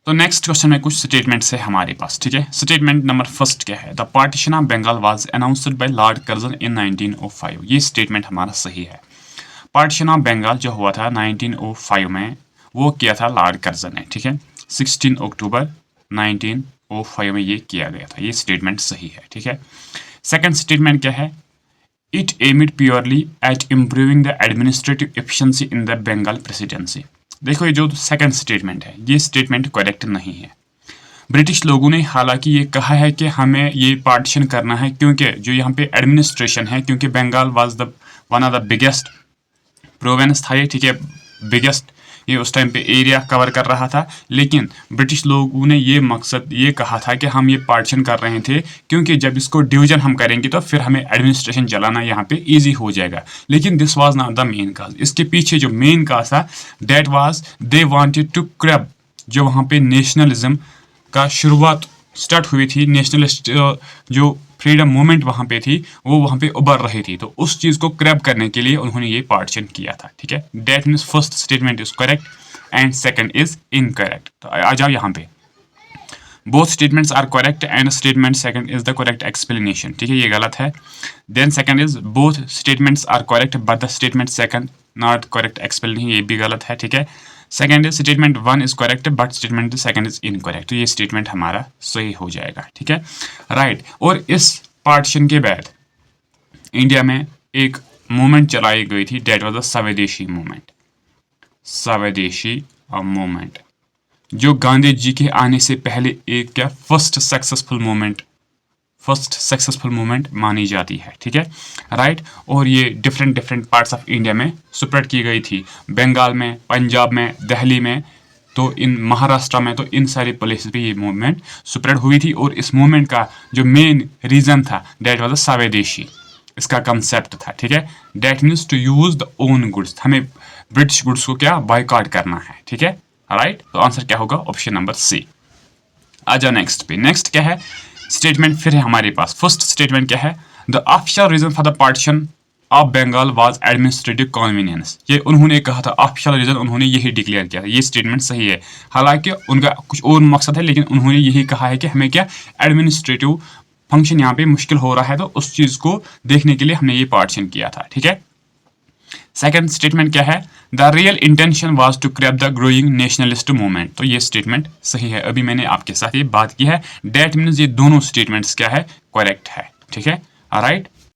तो next question में कुछ स्टेटमेंट्स है हमारे पास, ठीक है। स्टेटमेंट नंबर फर्स्ट क्या है? The partition of Bengal was announced by Lord Curzon in 1905। ये स्टेटमेंट हमारा सही है। पार्टीशन ऑफ बंगाल जो हुआ था 1905 में, वो किया था लॉर्ड कर्जन ने, ठीक है। 16 अक्टूबर 1905 में ये किया गया था। ये स्टेटमेंट सही है, ठीक है। सेकंड स्टेटमेंट क्या है? It aimed purely at improving the administrative efficiency in the Bengal presidency. देखो ये जो सेकंड स्टेटमेंट है, ये स्टेटमेंट करेक्ट नहीं है। ब्रिटिश लोगों ने हालांकि ये कहा है कि हमें ये पार्टीशन करना है क्योंकि जो यहाँ पे एडमिनिस्ट्रेशन है, क्योंकि Bengal was the one of the biggest province था ये, ठीक है, बिगेस्ट ये उस टाइम पे एरिया कवर कर रहा था। लेकिन ब्रिटिश लोगों ने ये मकसद ये कहा था कि हम ये पार्टीशन कर रहे थे क्योंकि जब इसको डिवीजन हम करेंगे तो फिर हमें एडमिनिस्ट्रेशन चलाना यहाँ पे इजी हो जाएगा। लेकिन this was not the main cause. इसके पीछे जो मेन काज था, that was they wanted to grab, जो वहाँ पे नेशनलिज्म का शुरुआत स्टार्ट हुई थी, नेशनलिस्ट जो फ्रीडम मूवमेंट वहाँ पे थी, वो वहाँ पे उभर रही थी। तो उस चीज़ को क्रैब करने के लिए उन्होंने ये पार्टीशन किया था, ठीक है। That means first statement is correct and second is incorrect. तो आ जाओ यहाँ पे, both statements are correct and statement second is the correct explanation, ठीक है, ये गलत है। Then second is both statements are correct but the statement second not correct explanation, ये भी गलत है, ठीक है। Second is statement one is correct but statement second is incorrect. तो ये स्टेटमेंट हमारा सही हो जाएगा, ठीक है, राइट। और इस पार्टीशन के बाद इंडिया में एक मूवमेंट चलाई गई थी, दैट वाज द स्वदेशी मूवमेंट। स्वदेशी मूवमेंट जो गांधी जी के आने से पहले एक क्या फर्स्ट सक्सेसफुल मूवमेंट मानी जाती है, ठीक है, राइट। और ये डिफरेंट पार्ट्स ऑफ इंडिया में स्प्रेड की गई थी, बंगाल में, पंजाब में, दिल्ली में, तो इन महाराष्ट्र में, तो इन सारे प्लेसेस पे ये मूवमेंट स्प्रेड हुई थी। और इस मूवमेंट का जो मेन रीजन था, दैट वाज स्वदेशी, इसका कंसेप्ट था, ठीक है। That means to use the own goods, हमें ब्रिटिश गुड्स को क्या बायकॉट करना है, ठीक है, राइट। तो आंसर क्या होगा? Option number C. आ जाओ नेक्स्ट पे। नेक्स्ट क्या है? स्टेटमेंट फिर है हमारे पास। फर्स्ट स्टेटमेंट क्या है? The official reason for the partition of Bengal was administrative convenience. ये उन्होंने कहा था, ऑफिशियल रीजन उन्होंने यही डिक्लेयर किया था। ये स्टेटमेंट सही है, हालांकि उनका कुछ और मकसद है, लेकिन उन्होंने यही कहा है कि हमें क्या एडमिनिस्ट्रेटिव फंक्शन यहाँ पे मुश्किल हो रहा है, तो उस चीज को देखने के लिए हमने ये पार्टीशन किया था, ठीक है। सेकंड स्टेटमेंट क्या है? The real intention was to curb the growing nationalist movement. तो ये स्टेटमेंट सही है, अभी मैंने आपके साथ ये बात की है। दैट मीन्स ये दोनों स्टेटमेंट्स क्या है? करेक्ट है, ठीक है, राइट।